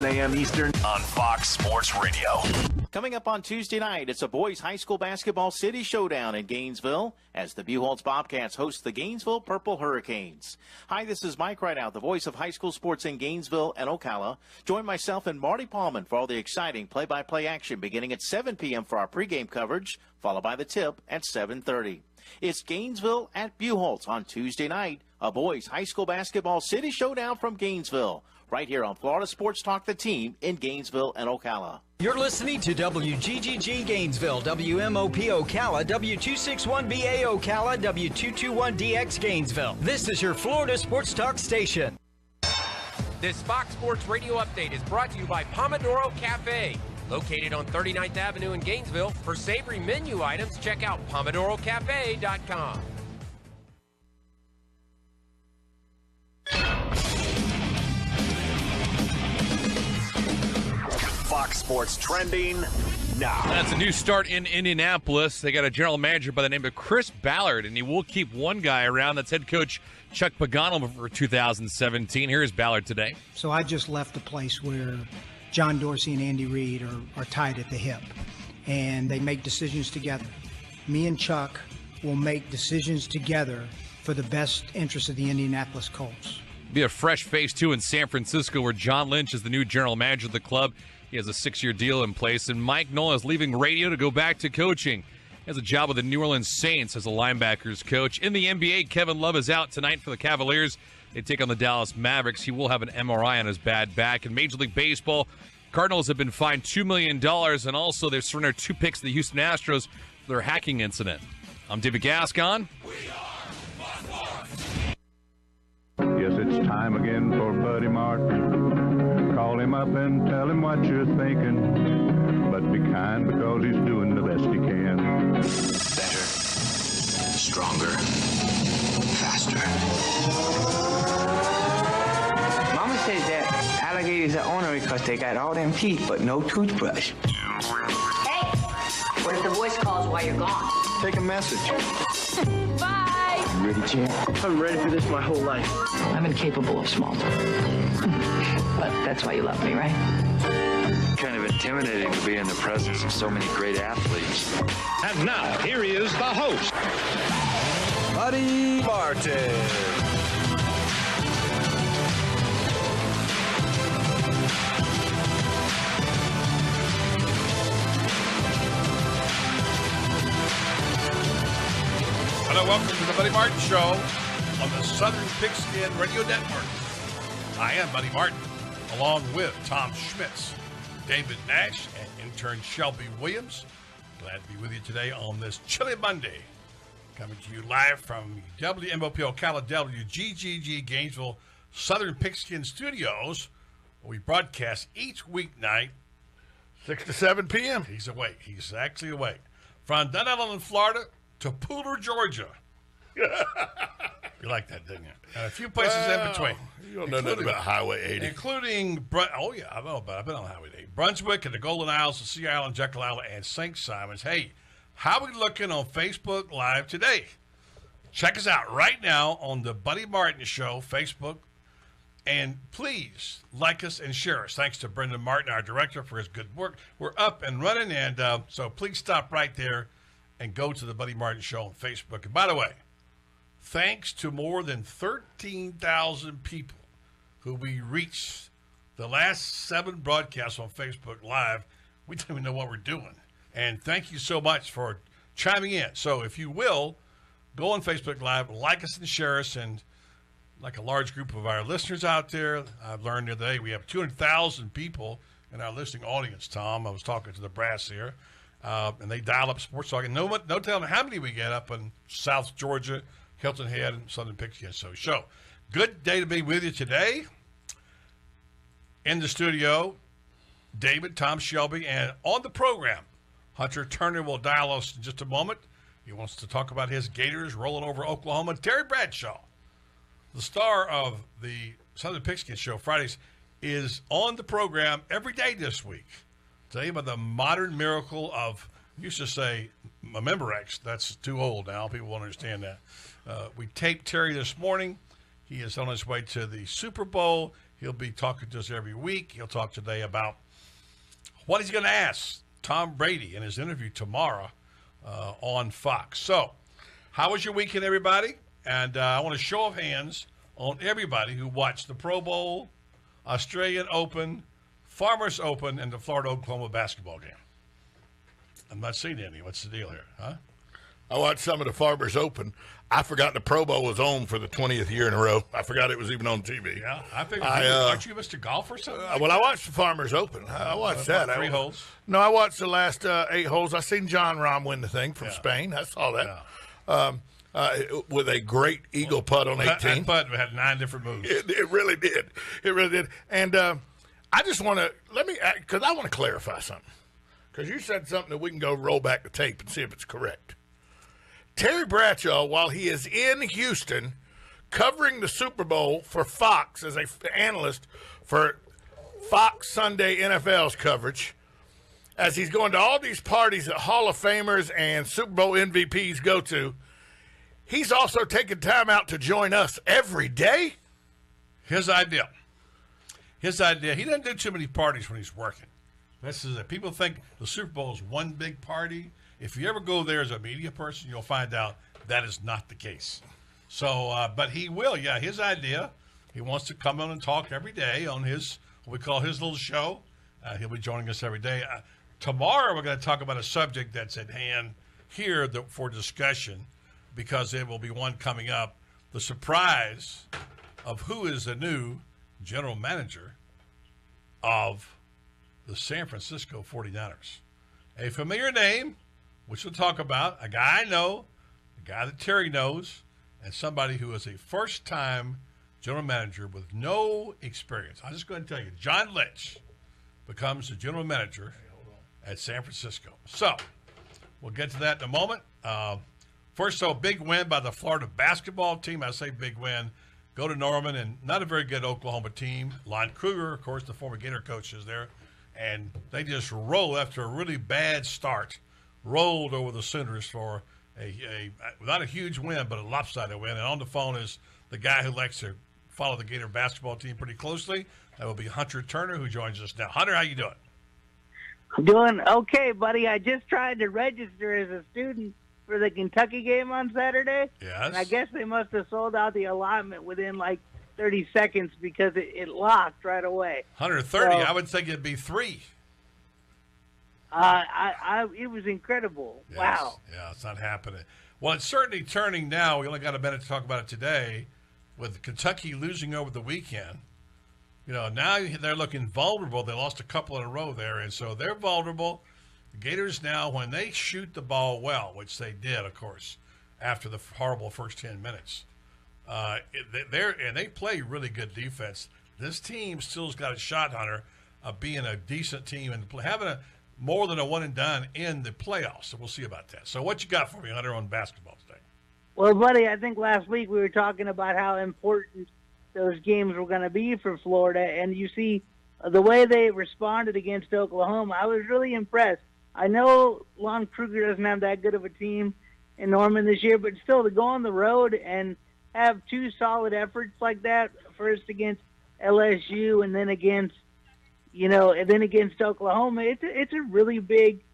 a.m. Eastern on Fox Sports Radio. Coming up on Tuesday night, it's a boys high school basketball city showdown in Gainesville as the Buchholz Bobcats host the Gainesville Purple Hurricanes. Hi, this is Mike Rideout, the voice of high school sports in Gainesville and Ocala. Join myself and Marty Paulman for all the exciting play-by-play action beginning at 7 p.m. for our pregame coverage, followed by the tip at 7:30. It's Gainesville at Buchholz on Tuesday night, a boys high school basketball city showdown from Gainesville. Right here on Florida Sports Talk, the team in Gainesville and Ocala. You're listening to WGGG Gainesville, WMOP Ocala, W261BA Ocala, W221DX Gainesville. This is your Florida Sports Talk station. This Fox Sports Radio update is brought to you by Pomodoro Cafe. Located on 39th Avenue in Gainesville, for savory menu items, check out PomodoroCafe.com. Fox Sports trending now. That's a new start in Indianapolis. They got a general manager by the name of Chris Ballard, and he will keep one guy around. That's head coach Chuck Pagano for 2017. Here's Ballard today. So I just left a place where John Dorsey and Andy Reid are tied at the hip, and they make decisions together. Me and Chuck will make decisions together for the best interest of the Indianapolis Colts. Be a fresh face, too, in San Francisco, where John Lynch is the new general manager of the club. He has a 6-year deal in place, and Mike Nolan is leaving radio to go back to coaching. He has a job with the New Orleans Saints as a linebackers coach. In the NBA, Kevin Love is out tonight for the Cavaliers. They take on the Dallas Mavericks. He will have an MRI on his bad back. In Major League Baseball, Cardinals have been fined $2 million, and also they've surrendered 2 picks to the Houston Astros for their hacking incident. I'm David Gascon. Yes, it's time again for Buddy Martin. Call him up and tell him what you're thinking. But be kind because he's doing the best he can. Better, stronger, faster. Mama says that alligators are ornery because they got all them teeth but no toothbrush. Hey, what if the voice calls while you're gone? Take a message. Bye. You ready, champ? I'm ready for this my whole life. I'm incapable of small talk. But that's why you love me, right? Kind of intimidating to be in the presence of so many great athletes. And now, here he is, the host, Buddy Martin. Hello, welcome to the Buddy Martin Show on the Southern Pigskin Radio Network. I am Buddy Martin, along with Tom Schmitz, David Nash, and intern Shelby Williams. Glad to be with you today on this chilly Monday. Coming to you live from WMOP Ocala, WGGG Gainesville Southern Pigskin Studios, where we broadcast each weeknight, 6 to 7 p.m. He's awake. He's actually awake. From Dun Island, Florida, to Pooler, Georgia. You like that, didn't you? And a few places in between. You don't know nothing about Highway 80. Including, oh yeah, I know about it. I've been on Highway 80. Brunswick and the Golden Isles, the Sea Island, Jekyll Island, and St. Simons. Hey, how are we looking on Facebook Live today? Check us out right now on the Buddy Martin Show, Facebook. And please like us and share us. Thanks to Brendan Martin, our director, for his good work. We're up and running, and so please stop right there and go to the Buddy Martin Show on Facebook. And by the way, thanks to more than 13,000 people who we reached the last 7 broadcasts on Facebook Live, we don't even know what we're doing. And thank you so much for chiming in. So if you will, go on Facebook Live, like us and share us, and like a large group of our listeners out there, I've learned today we have 200,000 people in our listening audience, Tom. I was talking to the brass here. And they dial up Sports Talk. And no telling how many we get up in South Georgia, Hilton Head, and Southern Pigskin. So, good day to be with you today. In the studio, David, Tom Shelby, and on the program, Hunter Turner will dial us in just a moment. He wants to talk about his Gators rolling over Oklahoma. Terry Bradshaw, the star of the Southern Pigskin Show Fridays, is on the program every day this week. Tell you about the modern miracle of, used to say, a Memorex. That's too old now. People won't understand that. We taped Terry this morning. He is on his way to the Super Bowl. He'll be talking to us every week. He'll talk today about what he's going to ask Tom Brady in his interview tomorrow on Fox. So, how was your weekend, everybody? And I want a show of hands on everybody who watched the Pro Bowl, Australian Open, Farmers Open, and the Florida-Oklahoma basketball game. I'm not seeing any. What's the deal here, huh? I watched some of the Farmers Open. I forgot the Pro Bowl was on for the 20th year in a row. I forgot it was even on TV. Yeah, I think. Aren't you Mr. Golf or something? Well, I watched the Farmers Open. I watched that. 3 holes? No, I watched the last 8 holes. I seen John Rahm win the thing from Spain. I saw that. Yeah. With a great eagle putt on 18. That putt had 9 different moves. It really did. It really did. And I just want to, because I want to clarify something. Because you said something that we can go roll back the tape and see if it's correct. Terry Bradshaw, while he is in Houston covering the Super Bowl for Fox as an analyst for Fox Sunday NFL's coverage, as he's going to all these parties that Hall of Famers and Super Bowl MVPs go to, he's also taking time out to join us every day. His idea. He doesn't do too many parties when he's working. This is it. People think the Super Bowl is one big party. If you ever go there as a media person, you'll find out that is not the case. So, but he will. Yeah, his idea. He wants to come on and talk every day on his, what we call his little show. He'll be joining us every day. Tomorrow, we're going to talk about a subject that's at hand here for discussion, because there will be one coming up. The surprise of who is the new general manager of the San Francisco 49ers. A familiar name, which we'll talk about, a guy I know, a guy that Terry knows, and somebody who is a first-time general manager with no experience. I'm just going to tell you, John Lynch becomes the general manager at San Francisco. So, we'll get to that in a moment. First, a big win by the Florida basketball team. I say big win. Go to Norman, and not a very good Oklahoma team. Lon Kruger, of course, the former Gator coach, is there. And they just rolled after a really bad start, rolled over the Sooners for a not a huge win, but a lopsided win. And on the phone is the guy who likes to follow the Gator basketball team pretty closely. That will be Hunter Turner, who joins us now. Hunter, how you doing? I'm doing okay, buddy. I just tried to register as a student for the Kentucky game on Saturday. Yes. And I guess they must have sold out the allotment within like 30 seconds because it locked right away. 130, so, I would think it'd be 3. It was incredible. Yes. Wow. Yeah, it's not happening. Well, it's certainly turning now. We only got a minute to talk about it today. With Kentucky losing over the weekend, now they're looking vulnerable. They lost a couple in a row there, and so they're vulnerable. The Gators now, when they shoot the ball well, which they did, of course, after the horrible first 10 minutes, they play really good defense. This team still's got a shot, Hunter, of being a decent team and having more than a one and done in the playoffs. So we'll see about that. So what you got for me, Hunter, on basketball today? Well, buddy, I think last week we were talking about how important those games were going to be for Florida, and you see the way they responded against Oklahoma. I was really impressed. I know Lon Kruger doesn't have that good of a team in Norman this year, but still to go on the road and have 2 solid efforts like that, first against LSU and then against Oklahoma, it's a really big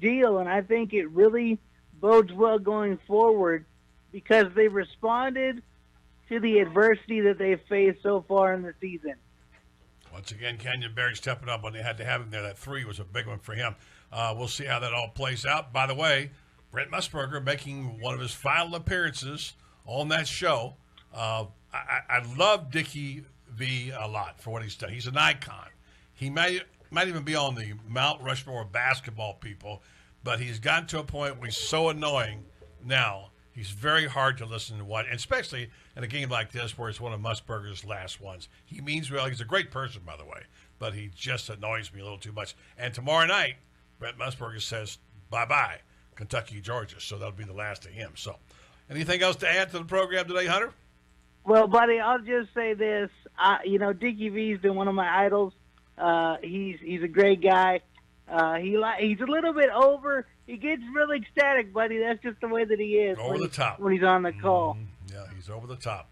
deal, and I think it really bodes well going forward because they responded to the adversity that they've faced so far in the season. Once again, Kenyon Berry stepping up when they had to have him there. That 3 was a big one for him. We'll see how that all plays out. By the way, Brent Musburger making one of his final appearances on that show. I love Dickie V a lot for what he's done. He's an icon. He might even be on the Mount Rushmore of basketball people, but he's gotten to a point where he's so annoying now. He's very hard to listen to and especially in a game like this where it's one of Musburger's last ones. He means well. He's a great person, by the way, but he just annoys me a little too much. And tomorrow night, Brent Musburger says bye-bye, Kentucky, Georgia. So that'll be the last of him. So anything else to add to the program today, Hunter? Well, buddy, I'll just say this. Dickie V's been one of my idols. He's a great guy. He's a little bit over. He gets really ecstatic, buddy. That's just the way that he is. Over the top. When he's on the call. Yeah, he's over the top.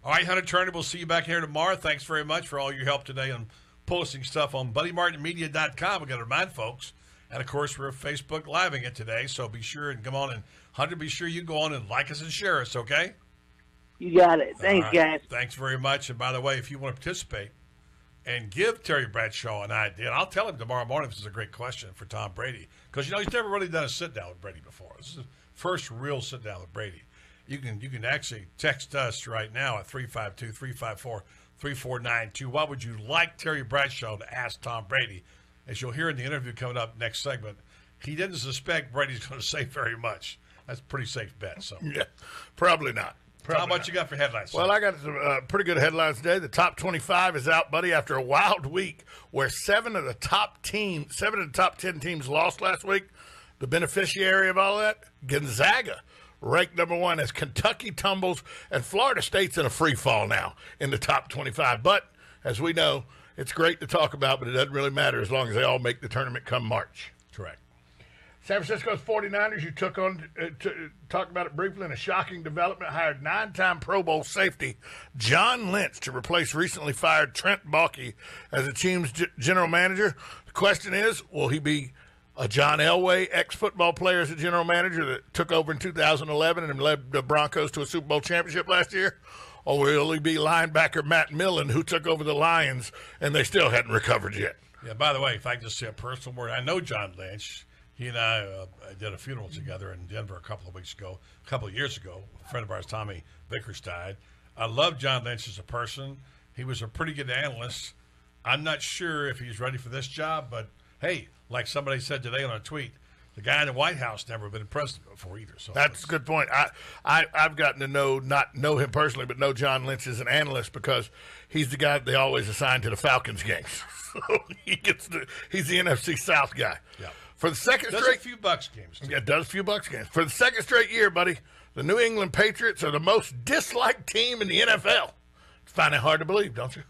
All right, Hunter Turner, we'll see you back here tomorrow. Thanks very much for all your help today on posting stuff on BuddyMartinMedia.com. We've got to remind folks. And, of course, we're Facebook Living it today, so be sure and come on. And, Hunter, be sure you go on and like us and share us, okay? You got it. Thanks, guys. Thanks very much. And, by the way, if you want to participate and give Terry Bradshaw an idea, and I'll tell him tomorrow morning if this is a great question for Tom Brady. Because, he's never really done a sit-down with Brady before. This is the first real sit-down with Brady. You can actually text us right now at 352-354-3492. What would you like Terry Bradshaw to ask Tom Brady? As you'll hear in the interview coming up next segment, he didn't suspect Brady's going to say very much. That's a pretty safe bet. So yeah, probably not. How much you got for headlines? Well, I got some pretty good headlines today. The top 25 is out, buddy, after a wild week where 7 of the top 10 teams lost last week. The beneficiary of all that, Gonzaga, ranked number 1 as Kentucky tumbles, and Florida State's in a free fall now in the top 25. But as we know, it's great to talk about, but it doesn't really matter as long as they all make the tournament come March. Correct. San Francisco's 49ers, you took on to talk about it briefly in a shocking development, hired 9-time Pro Bowl safety John Lynch to replace recently fired Trent Baalke as the team's general manager. The question is, will he be a John Elway, ex-football player, as a general manager that took over in 2011 and led the Broncos to a Super Bowl championship last year? Or will he be linebacker Matt Millen, who took over the Lions, and they still hadn't recovered yet? Yeah, by the way, if I can just say a personal word, I know John Lynch. He and I did a funeral together in Denver a couple of years ago. A friend of ours, Tommy Vickers, died. I love John Lynch as a person. He was a pretty good analyst. I'm not sure if he's ready for this job, but, hey, like somebody said today on a tweet, the guy in the White House never been president before either. So that's a good point. I've gotten to not know him personally, but know John Lynch as an analyst because he's the guy that they always assign to the Falcons games. So he's the NFC South guy. Yeah. For the second does straight a few Bucks games. Yeah, does a few Bucks games. For the second straight year, buddy, the New England Patriots are the most disliked team in the NFL. Find it hard to believe, don't you?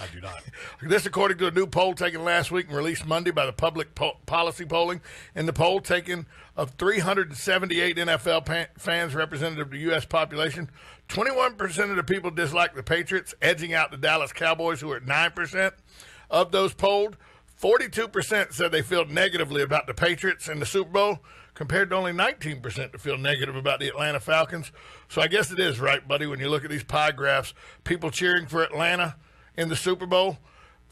I do not. This according to a new poll taken last week and released Monday by the Public Policy Polling. In the poll taken of 378 NFL fans representative of the U.S. population, 21% of the people dislike the Patriots, edging out the Dallas Cowboys, who are at 9%. Of those polled, 42% said they feel negatively about the Patriots in the Super Bowl, compared to only 19% that feel negative about the Atlanta Falcons. So I guess it is right, buddy, when you look at these pie graphs, people cheering for Atlanta in the Super Bowl,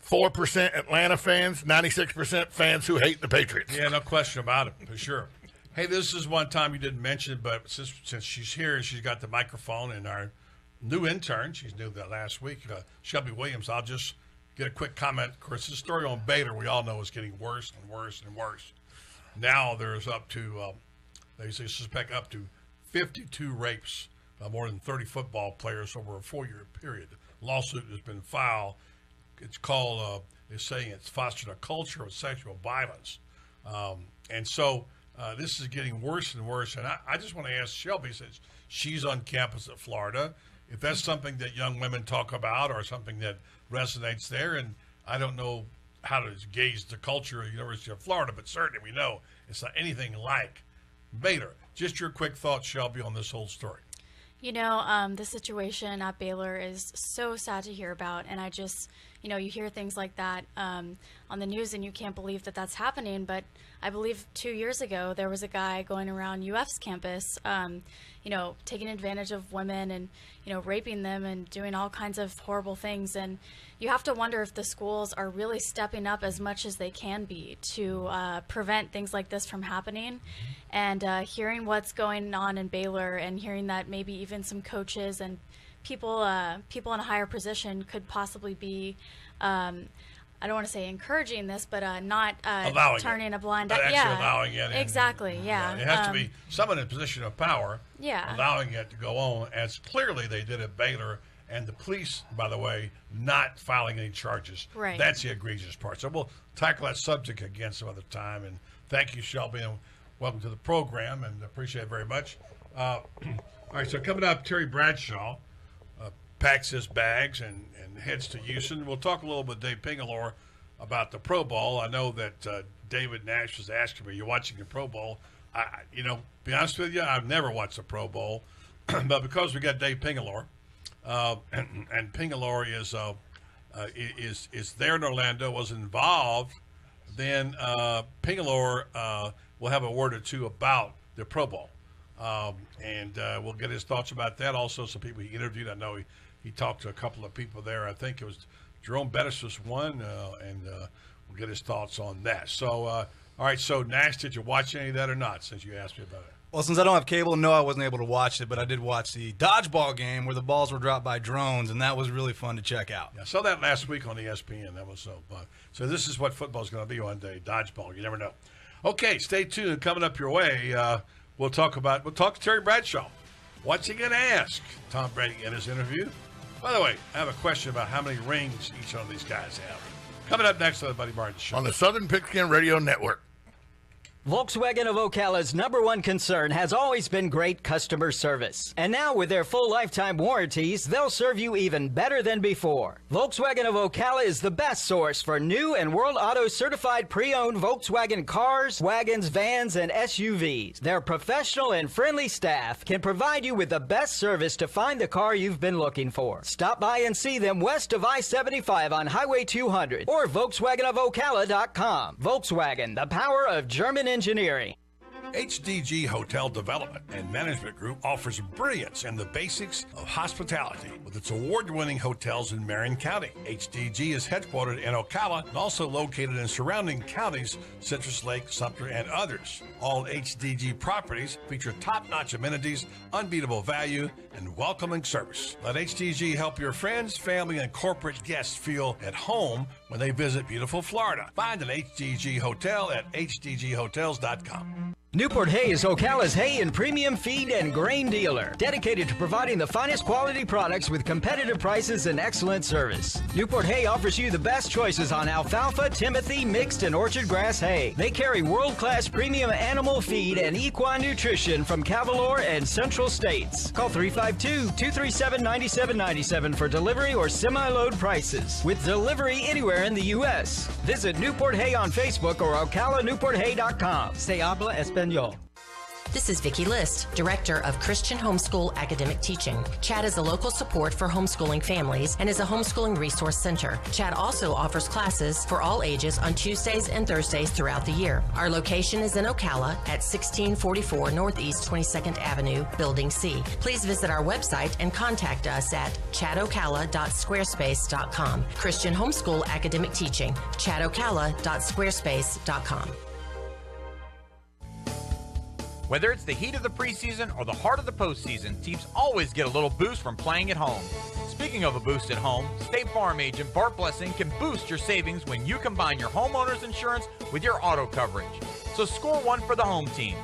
4% Atlanta fans, 96% fans who hate the Patriots. Yeah, no question about it, for sure. Hey, this is one time you didn't mention it, but since she's here, she's got the microphone, and our new intern, she's new that last week, Shelby Williams, I'll just get a quick comment. Of course, this story on Baylor, we all know, is getting worse and worse and worse. Now there's up to, they suspect up to 52 rapes by more than 30 football players over a 4-year period. Lawsuit has been filed. It's called, they're saying it's fostering a culture of sexual violence. And so this is getting worse and worse. And I just want to ask Shelby, since she's on campus at Florida, if that's something that young women talk about or something that resonates there. And I don't know how to gauge the culture of the University of Florida, but certainly we know it's not anything like Baylor. Just your quick thoughts, Shelby, on this whole story. You know, the situation at Baylor is so sad to hear about, and I just, you know, you hear things like that on the news and you can't believe that that's happening, but I believe 2 years ago there was a guy going around UF's campus, you know, taking advantage of women and, you know, raping them and doing all kinds of horrible things, and you have to wonder if the schools are really stepping up as much as they can be to prevent things like this from happening. And hearing what's going on in Baylor and hearing that maybe even some coaches and people in a higher position could possibly be, I don't want to say encouraging this, but not turning a blind eye. Yeah, allowing it. Exactly, yeah. It has to be someone in a position of power yeah. allowing it to go on, as clearly they did at Baylor. And the police, by the way, not filing any charges. Right. That's the egregious part. So we'll tackle that subject again some other time. And thank you, Shelby, and welcome to the program, and appreciate it very much. All right, so coming up, Terry Bradshaw packs his bags and heads to Houston. We'll talk a little with Dave Pingalore about the Pro Bowl. I know that David Nash was asking me, "You're watching the Pro Bowl?" You know, be honest with you, I've never watched the Pro Bowl, but because we got Dave Pingalore, and Pingalore is there in Orlando, was involved, then Pingalore will have a word or two about the Pro Bowl. And we'll get his thoughts about that. Also, some people he interviewed. I know he talked to a couple of people there. I think it was Jerome Bettis was one, and we'll get his thoughts on that. So, all right. So, Nash, did you watch any of that or not, since you asked me about it? Well, since I don't have cable, no, I wasn't able to watch it, but I did watch the dodgeball game where the balls were dropped by drones, and that was really fun to check out. I saw that last week on ESPN. That was so fun. So this is what football's going to be one day, dodgeball. You never know. Okay, stay tuned. Coming up your way, we'll talk to Terry Bradshaw. What's he going to ask Tom Brady in his interview? By the way, I have a question about how many rings each one of these guys have. Coming up next on the Buddy Martin Show. On the Southern Pigskin Radio Network. Volkswagen of Ocala's #1 concern has always been great customer service. And now with their full lifetime warranties, they'll serve you even better than before. Volkswagen of Ocala is the best source for new and World Auto certified pre-owned Volkswagen cars, wagons, vans, and SUVs. Their professional and friendly staff can provide you with the best service to find the car you've been looking for. Stop by and see them west of I-75 on Highway 200 or VolkswagenofOcala.com. Volkswagen, the power of German engineering. HDG Hotel Development and Management Group offers brilliance in the basics of hospitality with its award-winning hotels in Marion County. HDG is headquartered in Ocala and also located in surrounding counties, Citrus Lake, Sumter, and others. All HDG properties feature top-notch amenities, unbeatable value, and welcoming service. Let HDG help your friends, family, and corporate guests feel at home when they visit beautiful Florida. Find an HDG hotel at hdghotels.com. Newport Hay is Ocala's hay and premium feed and grain dealer, dedicated to providing the finest quality products with competitive prices and excellent service. Newport Hay offers you the best choices on alfalfa, timothy, mixed, and orchard grass hay. They carry world-class premium animal feed and equine nutrition from Cavalor and Central States. Call 352-237-9797 for delivery or semi-load prices, with delivery anywhere in the U.S. Visit Newport Hay on Facebook or OcalaNewportHay.com. Se habla español. This is Vicki List, Director of Christian Homeschool Academic Teaching. CHAD is a local support for homeschooling families and is a homeschooling resource center. CHAD also offers classes for all ages on Tuesdays and Thursdays throughout the year. Our location is in Ocala at 1644 Northeast 22nd Avenue, Building C. Please visit our website and contact us at chadocala.squarespace.com. Christian Homeschool Academic Teaching, chadocala.squarespace.com. Whether it's the heat of the preseason or the heart of the postseason, teams always get a little boost from playing at home. Speaking of a boost at home, State Farm agent Bart Blessing can boost your savings when you combine your homeowner's insurance with your auto coverage. So score one for the home team.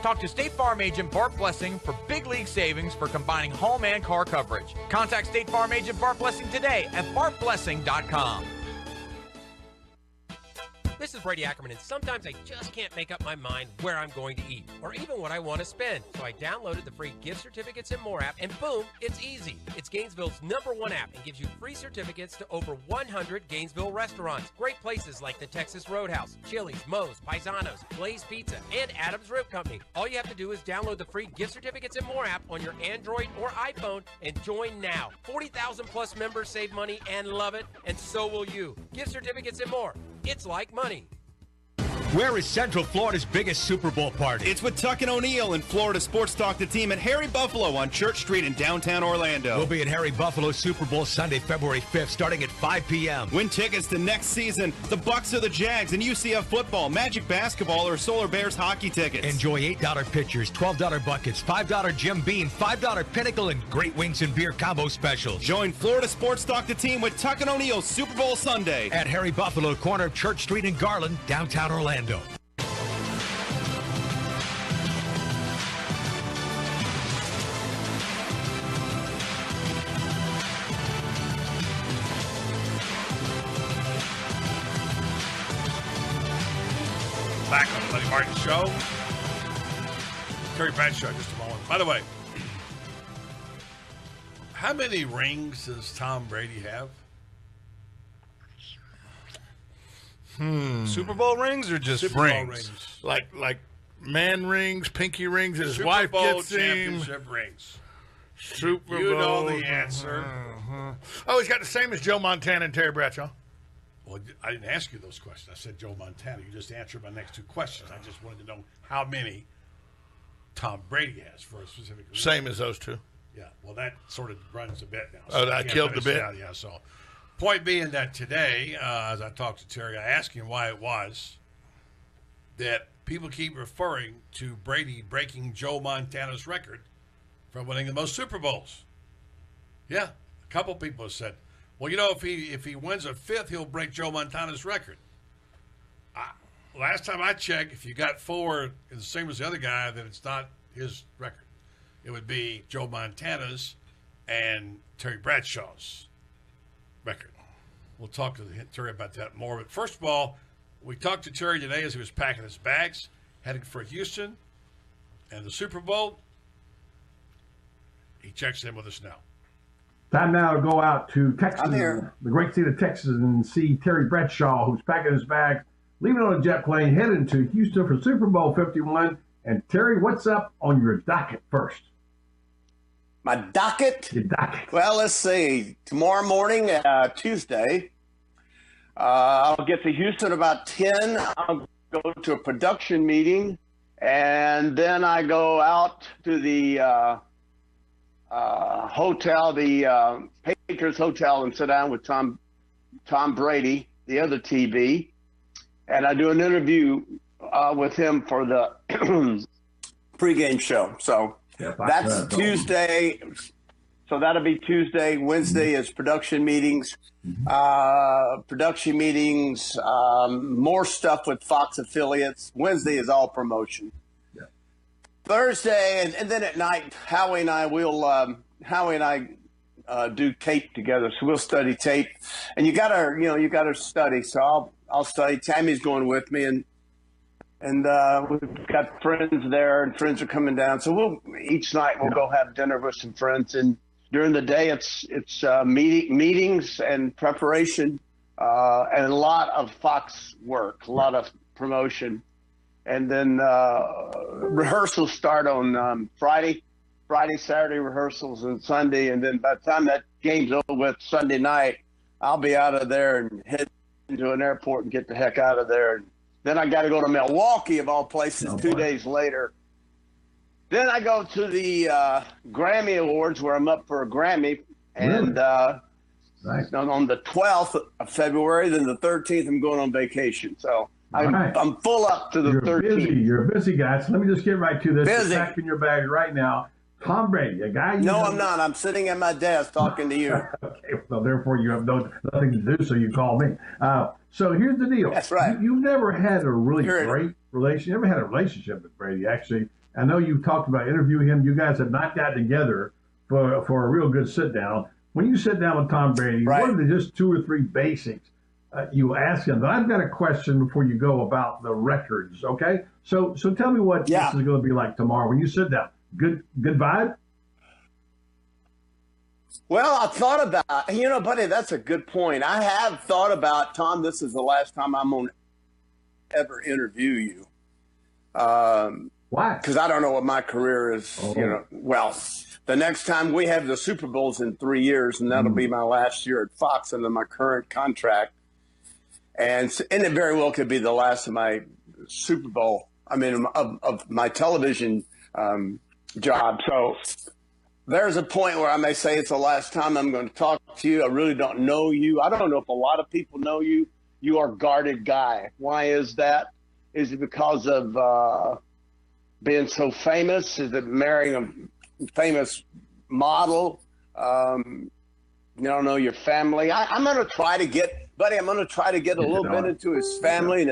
Talk to State Farm agent Bart Blessing for big league savings for combining home and car coverage. Contact State Farm agent Bart Blessing today at bartblessing.com. This is Brady Ackerman, and sometimes I just can't make up my mind where I'm going to eat, or even what I want to spend. So I downloaded the free Gift Certificates and More app, and boom, it's easy. It's Gainesville's #1 app and gives you free certificates to over 100 Gainesville restaurants. Great places like the Texas Roadhouse, Chili's, Moe's, Paisanos, Blaze Pizza, and Adams Rib Company. All you have to do is download the free Gift Certificates and More app on your Android or iPhone and join now. 40,000 plus members save money and love it, and so will you. Gift Certificates and More. It's like money. Where is Central Florida's biggest Super Bowl party? It's with Tuck and O'Neill and Florida Sports Talk the Team at Harry Buffalo on Church Street in downtown Orlando. We'll be at Harry Buffalo Super Bowl Sunday, February 5th, starting at 5 p.m. Win tickets to next season, the Bucks or the Jags, and UCF football, Magic basketball, or Solar Bears hockey tickets. Enjoy $8 pitchers, $12 buckets, $5 Jim Beam, $5 Pinnacle, and great wings and beer combo specials. Join Florida Sports Talk the Team with Tuck and O'Neill Super Bowl Sunday at Harry Buffalo, corner of Church Street and Garland, downtown Orlando. Back on the Buddy Martin Show. Terry Bradshaw, just a moment. By the way, how many rings does Tom Brady have? Super Bowl rings or just Super Bowl rings? Like man rings, pinky rings. His Super wife Bowl gets him. championship rings. Super Bowl. You know the answer. Oh, he's got the same as Joe Montana and Terry Bradshaw. Well, I didn't ask you those questions. I said Joe Montana. You just answered my next two questions. I just wanted to know how many Tom Brady has for a specific reason. Same as those two. Yeah, well, that sort of runs a bit now. So I killed the bit. Yeah, so point being that today, as I talked to Terry, I asked him why it was that people keep referring to Brady breaking Joe Montana's record from winning the most Super Bowls. Yeah, a couple people have said, well, you know, if he wins a fifth, he'll break Joe Montana's record. Last time I checked, if you got 4 the same as the other guy, then it's not his record. It would be Joe Montana's and Terry Bradshaw's record. We'll talk to Terry about that more. But first of all, we talked to Terry today as he was packing his bags, heading for Houston and the Super Bowl. He checks in with us now. Time now to go out to Texas, the great state of Texas, and see Terry Bradshaw, who's packing his bags, leaving on a jet plane, heading to Houston for Super Bowl 51. And Terry, what's up on your docket first? My docket? Your docket. Well, let's see. Tomorrow morning, Tuesday, I'll get to Houston about 10. I'll go to a production meeting, and then I go out to the hotel, the Patriots Hotel, and sit down with Tom Brady, the other TV, and I do an interview with him for the pregame show. So that's Tuesday. So that'll be Tuesday. Wednesday is production meetings. More stuff with Fox affiliates. Wednesday is all promotion. Thursday, and then at night, Howie and I do tape together. So we'll study tape, and you gotta study. So I'll study. Tammy's going with me, and we've got friends there, and friends are coming down. So each night we'll go have dinner with some friends, and during the day it's meetings and preparation, and a lot of Fox work, a lot of promotion. And then rehearsals start on Friday, Saturday rehearsals, and Sunday. And then by the time that game's over with Sunday night, I'll be out of there and head into an airport and get the heck out of there. And then I got to go to Milwaukee, of all places, 2 days later. Then I go to the Grammy Awards, where I'm up for a Grammy. And on the 12th of February, then the 13th, I'm going on vacation. So I'm full up to the 13th. You're a busy guy. So let me just get right to this. Busy. You're packing your bag right now. Tom Brady, a guy. No, I'm not. I'm sitting at my desk talking to you. Okay, well, therefore you have nothing to do, so you call me. So here's the deal. That's right. You've never had a really great relationship. You never had a relationship with Brady, actually. I know you talked about interviewing him. You guys have not got together for a real good sit down. When you sit down with Tom Brady, what are the just 2 or 3 basics you ask him? But I've got a question before you go about the records. Okay, so tell me what this is going to be like tomorrow when you sit down. Good vibe? Well, I thought about, buddy, that's a good point. I have thought about, Tom, this is the last time I'm going to ever interview you. Why? Because I don't know what my career is, Well, the next time we have the Super Bowls in 3 years, and that'll be my last year at Fox under my current contract. And it very well could be the last of my Super Bowl, of my television job. So there's a point where I may say it's the last time I'm going to talk to you. I really don't know you. I don't know if a lot of people know you. You are a guarded guy. Why is that? Is it because of being so famous? Is it marrying a famous model? You don't know your family. I'm going to try to get, buddy, a little bit into his family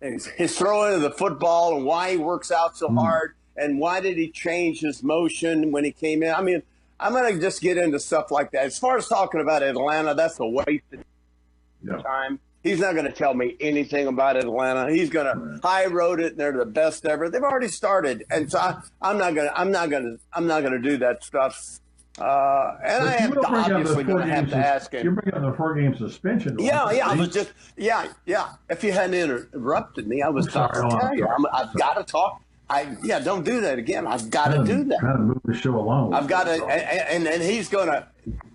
and his throwing of the football and why he works out so hard. And why did he change his motion when he came in? I'm going to just get into stuff like that. As far as talking about Atlanta, that's a waste of time. He's not going to tell me anything about Atlanta. He's going to high road it. They're the best ever. They've already started, and so I'm not going to do that stuff. And I am obviously going to have to ask him. You're bringing up the 4-game suspension. I was just If you hadn't interrupted me, I was talking to you. I've got to talk. don't do that again. I've got to do that. Got to move the show along. I've got to, and he's going to.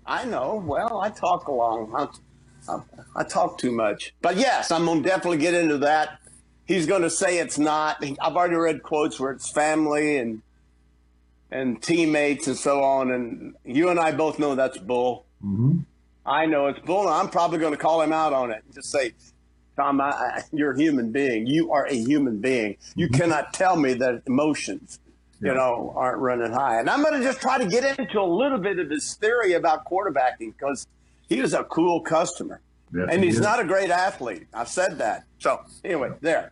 I know. Well, I talk along. I talk too much. But yes, I'm going to definitely get into that. He's going to say it's not. I've already read quotes where it's family and teammates and so on. And you and I both know that's bull. Mm-hmm. I know it's bull. And I'm probably going to call him out on it and just say, Tom, you're a human being. You are a human being. You cannot tell me that emotions, aren't running high. And I'm going to just try to get into a little bit of his theory about quarterbacking because he is a cool customer. Yes, and he's not a great athlete. I've said that. So anyway, there.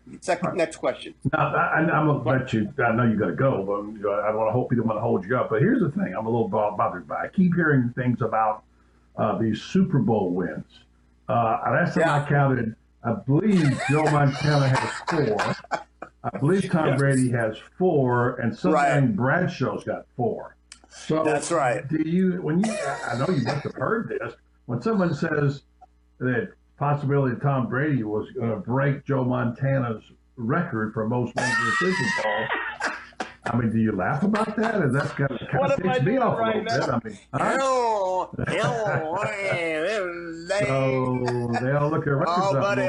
Next question. Now, I'm going to let you. I know you got to go, but I want to hope he don't want to hold you up. But here's the thing: I'm a little bothered by. I keep hearing things about these Super Bowl wins. Last time I counted, I believe Joe Montana has 4. I believe Tom Brady has 4, and something Bradshaw's got 4. So that's right. I know you must have heard this when someone says that possibility Tom Brady was going to break Joe Montana's record for most wins in the Super Bowl. I mean, do you laugh about that? Or that's kind of takes me off a little bit. I mean, so they all look at records. Oh, buddy,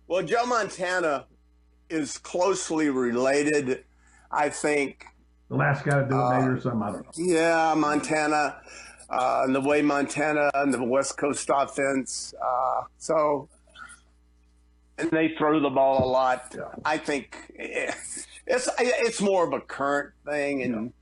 well, Joe Montana is closely related, I think. The last guy to do it, maybe, or something. I don't know. Yeah, Montana. And the way Montana and the West Coast offense. And they throw the ball a lot. Yeah. I think it's more of a current thing,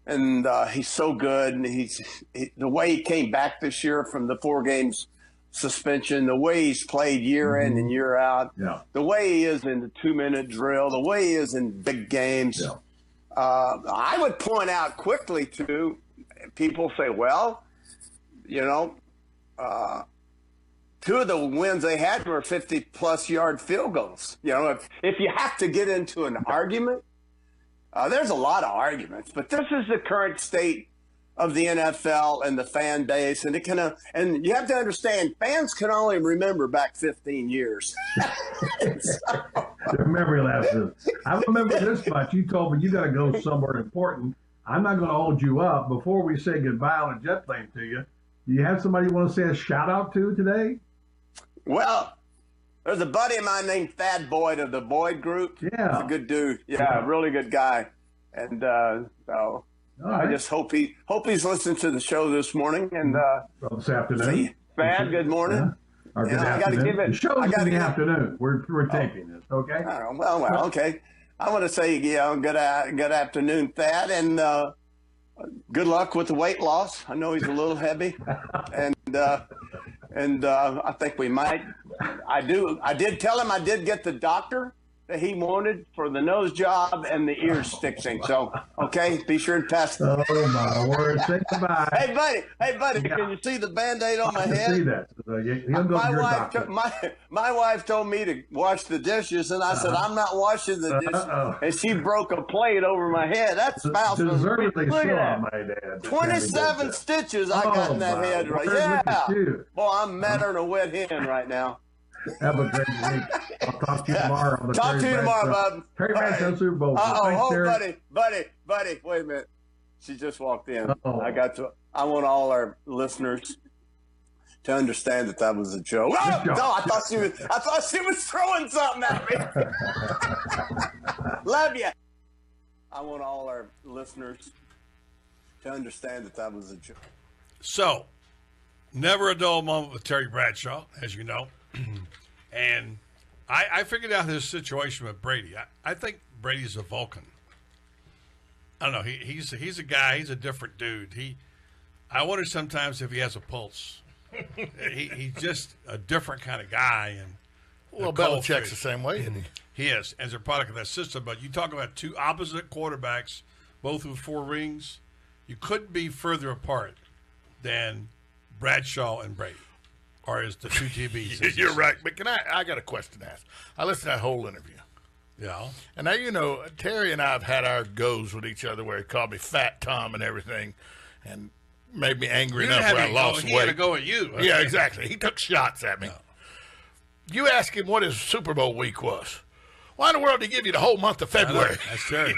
and he's so good. And the way he came back this year from the 4 games suspension, the way he's played year in and year out, the way he is in the 2-minute drill, the way he is in big games. Yeah. I would point out quickly too. People say, well, 2 of the wins they had were 50-plus yard field goals. If you have to get into an argument, there's a lot of arguments, but this is the current state of the NFL and the fan base, and and you have to understand, fans can only remember back 15 years. Their memory lapses. I remember this much. You told me you got to go somewhere important. I'm not going to hold you up. Before we say goodbye on a jet plane to you, do you have somebody you want to say a shout out to today? Well, there's a buddy of mine named Thad Boyd of the Boyd Group. Yeah. He's a good dude. Yeah, really good guy. And so I just hope he's listening to the show this morning. And this afternoon. Thad, good morning. Yeah. Or good afternoon. The show's in the afternoon. We're taping this, okay? Well, okay. I want to say, good afternoon, Thad, and good luck with the weight loss. I know he's a little heavy, and I think we might. I did tell him I did get the doctor that he wanted for the nose job and the ear stitching. So, okay, be sure and pass. Oh my word! Say goodbye. Hey, buddy, can you see the Band-Aid on my head? I can see that. My wife told me to wash the dishes, and I said I'm not washing the dishes, and she broke a plate over my head. That spouse was deservedly look so, at my dad. 27 stitches I got in that head. Right? Yeah. Boy, I'm madder than a wet hen right now. Have a great week. I'll talk to you tomorrow. Talk to you tomorrow, bud. Terry Bradshaw Super Bowl. Buddy, wait a minute. She just walked in. I want all our listeners to understand that was a joke. Oh, no, I thought she was throwing something at me. Love you. I want all our listeners to understand that was a joke. So, never a dull moment with Terry Bradshaw, as you know. And I figured out his situation with Brady. I think Brady's a Vulcan. I don't know. He's a guy. He's a different dude. I wonder sometimes if he has a pulse. He's just a different kind of guy. And well, Belichick's the same way, isn't he? He is, as a product of that system. But you talk about 2 opposite quarterbacks, both with 4 rings. You couldn't be further apart than Bradshaw and Brady. Or is the 2 TVs? You're right. But I got a question to ask. I listened to that whole interview. Yeah. And now, Terry and I have had our goes with each other where he called me Fat Tom and everything and made me angry enough where I lost weight. He had to go at you. Okay? Yeah, exactly. He took shots at me. No. You asked him what his Super Bowl week was. Why in the world did he give you the whole month of February? That's Terry.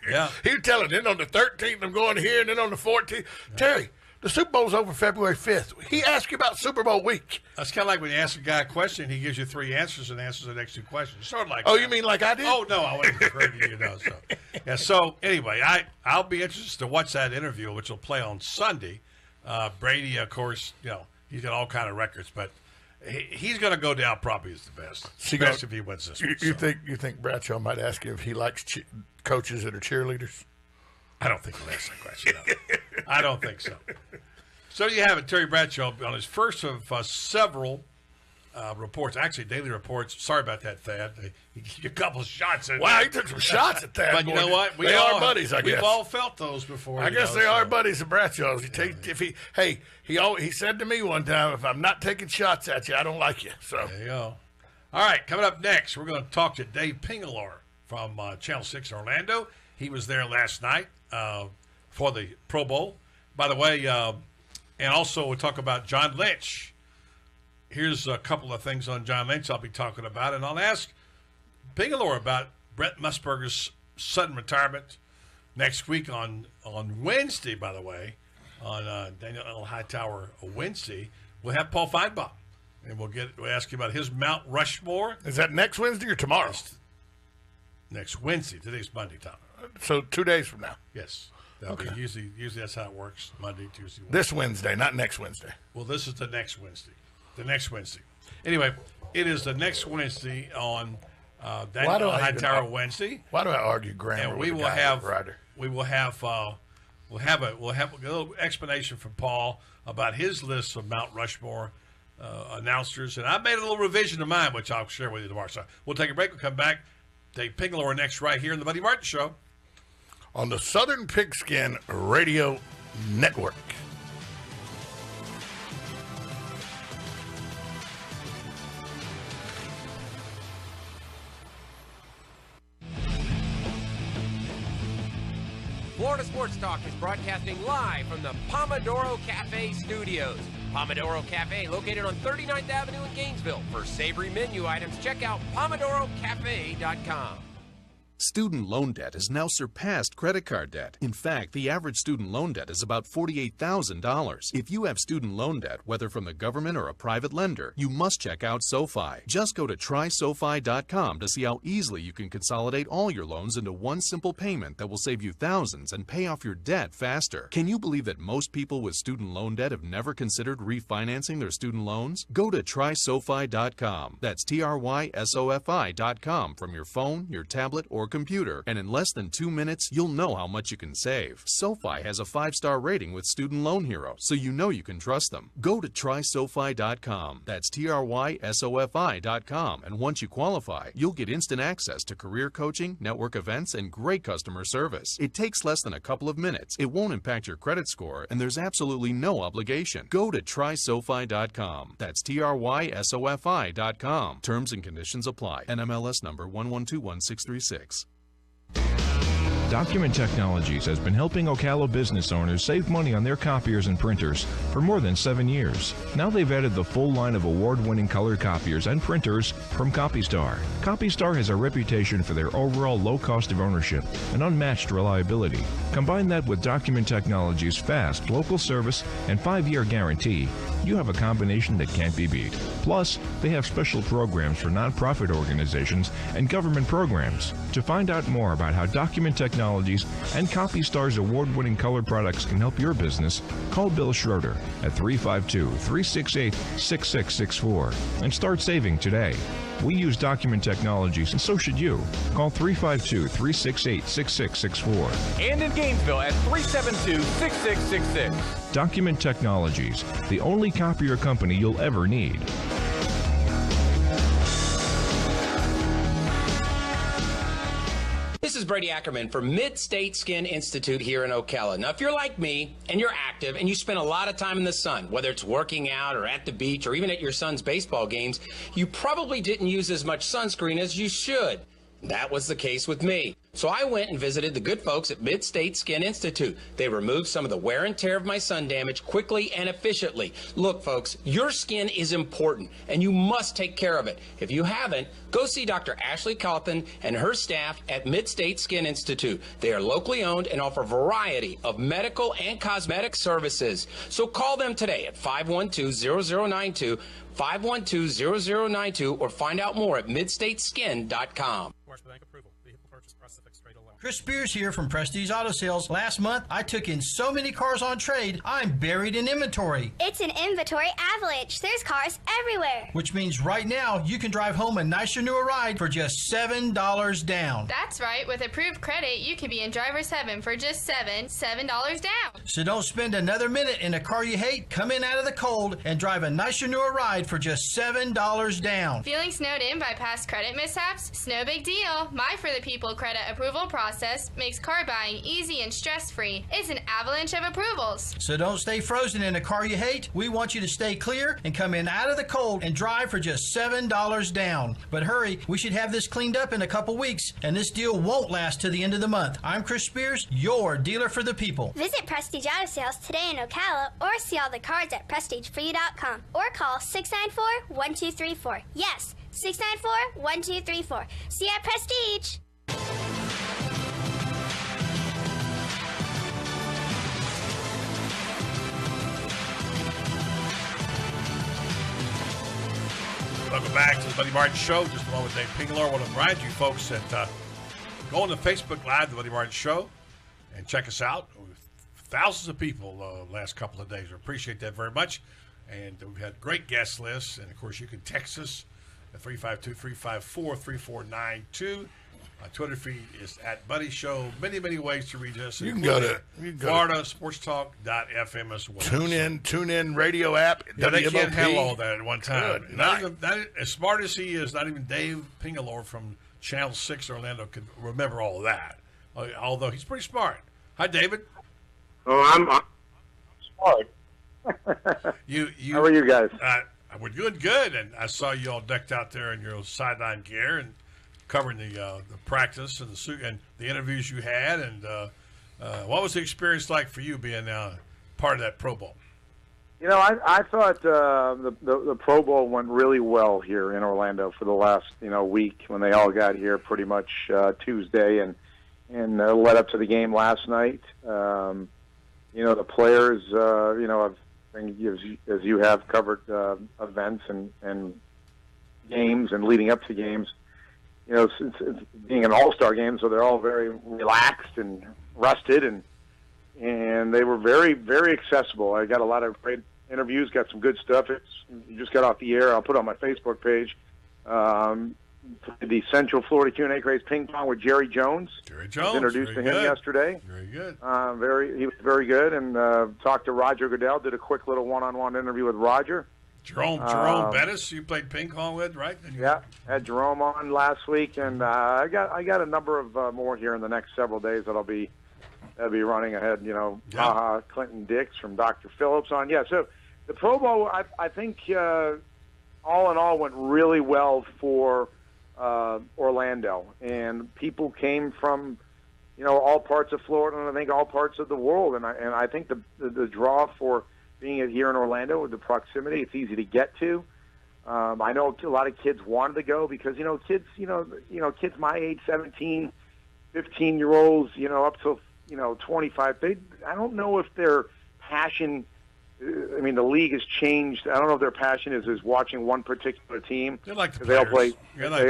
Yeah. He was telling, then on the 13th, I'm going here, and then on the 14th. Terry, the Super Bowl's over February 5th. He asked you about Super Bowl week. That's kind of like when you ask a guy a question, he gives you 3 answers and answers the next 2 questions. Sort of like Oh, that. you mean like I did? Oh, no, I wasn't referring to you, no. So, yeah, so anyway, I'll be interested to watch that interview, which will play on Sunday. Brady, of course, he's got all kind of records, but he's going to go down probably as the best, especially if he wins this one. You think Bradshaw might ask you if he likes coaches that are cheerleaders? I don't think he'll ask that question. No. I don't think so. So you have it, Terry Bradshaw, on his first of several reports, actually daily reports. Sorry about that, Thad. He gave you a couple of shots in Wow, there. he took some shots at that. But you know what? They are buddies, I guess. We've all felt those before. I guess they are buddies of Bradshaw's. He said to me one time, if I'm not taking shots at you, I don't like you. So there you go. All right, coming up next, we're going to talk to Dave Pingalore from Channel 6 Orlando. He was there last night for the Pro Bowl. By the way, and also we'll talk about John Lynch. Here's a couple of things on John Lynch I'll be talking about, and I'll ask Pingalore about Brett Musburger's sudden retirement next week on Wednesday, by the way, on Daniel L. Hightower Wednesday. We'll have Paul Feinbaum, and we'll ask you about his Mount Rushmore. Is that next Wednesday or tomorrow? Next Wednesday. Today's Monday, Tom. So 2 days from now. Yes. Okay. Usually that's how it works. Monday, Tuesday, Wednesday. This Wednesday, not next Wednesday. Well, this is the next Wednesday. The next Wednesday. Anyway, it is the next Wednesday on Daniel Hightower Wednesday. Why do I argue grammar? And we will have a little explanation from Paul about his list of Mount Rushmore announcers, and I made a little revision of mine, which I'll share with you tomorrow. So we'll take a break. We'll come back. Dave Pingalore next, right here in the Buddy Martin Show on the Southern Pigskin Radio Network. Florida Sports Talk is broadcasting live from the Pomodoro Cafe studios. Pomodoro Cafe, located on 39th Avenue in Gainesville. For savory menu items, check out PomodoroCafe.com. Student loan debt has now surpassed credit card debt. In fact, the average student loan debt is about $48,000. If you have student loan debt, whether from the government or a private lender, you must check out SoFi. Just go to trysofi.com to see how easily you can consolidate all your loans into one simple payment that will save you thousands and pay off your debt faster. Can you believe that most people with student loan debt have never considered refinancing their student loans? Go to trysofi.com. That's trysofi.com from your phone, your tablet, or computer, and in less than 2 minutes, you'll know how much you can save. SoFi has a 5-star rating with Student Loan Hero, so you know you can trust them. Go to trysofi.com. That's trysofi.com, and once you qualify, you'll get instant access to career coaching, network events, and great customer service. It takes less than a couple of minutes. It won't impact your credit score, and there's absolutely no obligation. Go to trysofi.com. That's trysofi.com. Terms and conditions apply. NMLS number 1121636. Document Technologies has been helping Ocala business owners save money on their copiers and printers for more than 7 years. Now they've added the full line of award-winning color copiers and printers from CopyStar. CopyStar has a reputation for their overall low cost of ownership and unmatched reliability. Combine that with Document Technologies' fast local service and 5-year guarantee, you have a combination that can't be beat. Plus, they have special programs for nonprofit organizations and government programs. To find out more about how Document Technologies and CopyStar's award-winning color products can help your business, call Bill Schroeder at 352-368-6664 and start saving today. We use Document Technologies, and so should you. Call 352-368-6664. And in Gainesville at 372-6666. Document Technologies, the only copier company you'll ever need. This is Brady Ackerman for Mid-State Skin Institute here in Ocala. Now, if you're like me and you're active and you spend a lot of time in the sun, whether it's working out or at the beach or even at your son's baseball games, you probably didn't use as much sunscreen as you should. That was the case with me. So I went and visited the good folks at Mid-State Skin Institute. They removed some of the wear and tear of my sun damage quickly and efficiently. Look, folks, your skin is important, and you must take care of it. If you haven't, go see Dr. Ashley Cawthon and her staff at Mid-State Skin Institute. They are locally owned and offer a variety of medical and cosmetic services. So call them today at 512-0092, 512-0092, or find out more at midstateskin.com. Chris Spears here from Prestige Auto Sales. Last month, I took in so many cars on trade, I'm buried in inventory. It's an inventory avalanche. There's cars everywhere. Which means right now, you can drive home a nicer, newer ride for just $7 down. That's right. With approved credit, you can be in driver's heaven for just $7 down. So don't spend another minute in a car you hate. Come in out of the cold and drive a nicer, newer ride for just $7 down. Feeling snowed in by past credit mishaps? It's no big deal. My For the People credit approval process makes car buying easy and stress-free. It's an avalanche of approvals. So don't stay frozen in a car you hate. We want you to stay clear and come in out of the cold and drive for just $7 down. But hurry, we should have this cleaned up in a couple weeks, and this deal won't last to the end of the month. I'm Chris Spears, your dealer for the people. Visit Prestige Auto Sales today in Ocala or see all the cars at PrestigeForYou.com or call 694-1234. Yes, 694-1234. See you at Prestige. Welcome back to the Buddy Martin Show. Just along with Dave Pingler. I want to remind you folks that go on to Facebook Live, the Buddy Martin Show, and check us out. Thousands of people last couple of days. We appreciate that very much. And we've had great guest lists. And, of course, you can text us at 352-354-3492. My Twitter feed is at Buddy Show. Many, many ways to reach us. You can go to FloridaSportsTalk.fm as well. Tune in radio app. Yeah, they can't handle all that at one time. Not as smart as he is, not even Dave Pingalore from Channel 6 Orlando could remember all of that. Although he's pretty smart. Hi, David. Oh, I'm smart. How are you guys? We're doing good, and I saw you all decked out there in your sideline gear and covering the practice and the interviews you had. And what was the experience like for you being part of that Pro Bowl? You know, I thought the Pro Bowl went really well here in Orlando for the last week when they all got here pretty much Tuesday and led up to the game last night. The players, I've, as you have covered events and games and leading up to games. Since it's being an all-star game, so they're all very relaxed and rested, and they were very, very accessible. I got a lot of great interviews, got some good stuff. You just got off the air. I'll put it on my Facebook page. The Central Florida Q&A Craze Ping Pong with Jerry Jones. Jerry Jones. I was introduced to him yesterday. Very good. He was very good, and talked to Roger Goodell. Did a quick little one-on-one interview with Roger. Jerome Bettis, you played ping pong with, right? Yeah, had Jerome on last week, and I got a number of more here in the next several days that'll be running ahead. Clinton Dix from Dr. Phillips on. Yeah, so the Pro Bowl, I think all in all went really well for Orlando, and people came from all parts of Florida and I think all parts of the world, and I think the draw for being here in Orlando with the proximity, it's easy to get to. I know a lot of kids wanted to go because kids my age, 17, 15-year-olds, up to 25. I don't know if their passion. I mean, the league has changed. I don't know if their passion is watching one particular team. They like the players. They all play.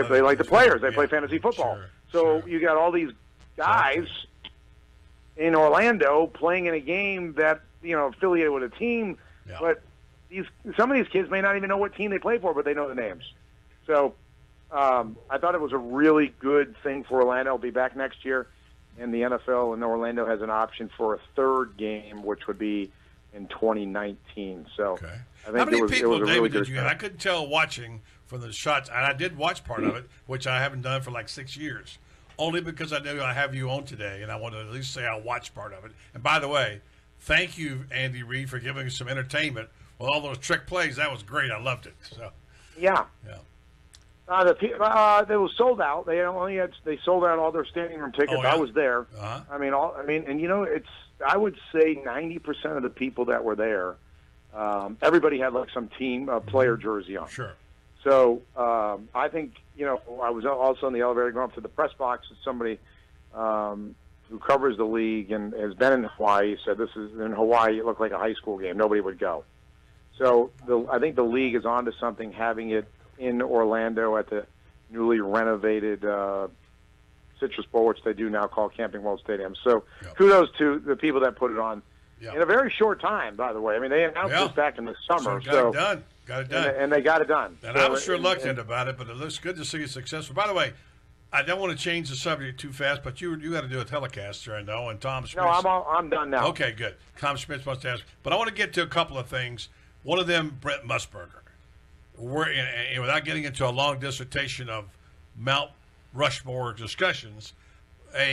They like the players. They play Yeah. fantasy football. Sure. You got all these guys in Orlando playing in a game that affiliated with a team, but some of these kids may not even know what team they play for, but they know the names. So I thought it was a really good thing for Orlando. I'll be back next year, and the NFL in Orlando has an option for a third game, which would be in 2019. So I think How many it was people, a really David, good did you have? I couldn't tell watching from the shots, and I did watch part of it, which I haven't done for like 6 years, only because I knew I have you on today, and I wanted to at least say I watched part of it. And by the way, thank you, Andy Reid, for giving us some entertainment with all those trick plays. That was great. I loved it. So Yeah. They were sold out. They sold out all their standing room tickets. Oh, yeah? I was there. Uh-huh. I would say 90% of the people that were there, everybody had like some team player jersey on. Sure. So I think I was also in the elevator going up to the press box, and somebody who covers the league and has been in Hawaii said this is in Hawaii. It looked like a high school game. Nobody would go. So I think the league is onto something, having it in Orlando at the newly renovated Citrus Bowl, which they do now call Camping World Stadium. So kudos to the people that put it on in a very short time, by the way. I mean, they announced this back in the summer. So got it done. And they got it done. And I was reluctant about it, but it looks good to see it successful. By the way, I don't want to change the subject too fast, but you got to do a telecast here, I know, and Tom Schmitz. No, I'm done now. Okay, good. Tom Schmitz wants to ask. But I want to get to a couple of things. One of them, Brent Musburger. Without getting into a long dissertation of Mount Rushmore discussions,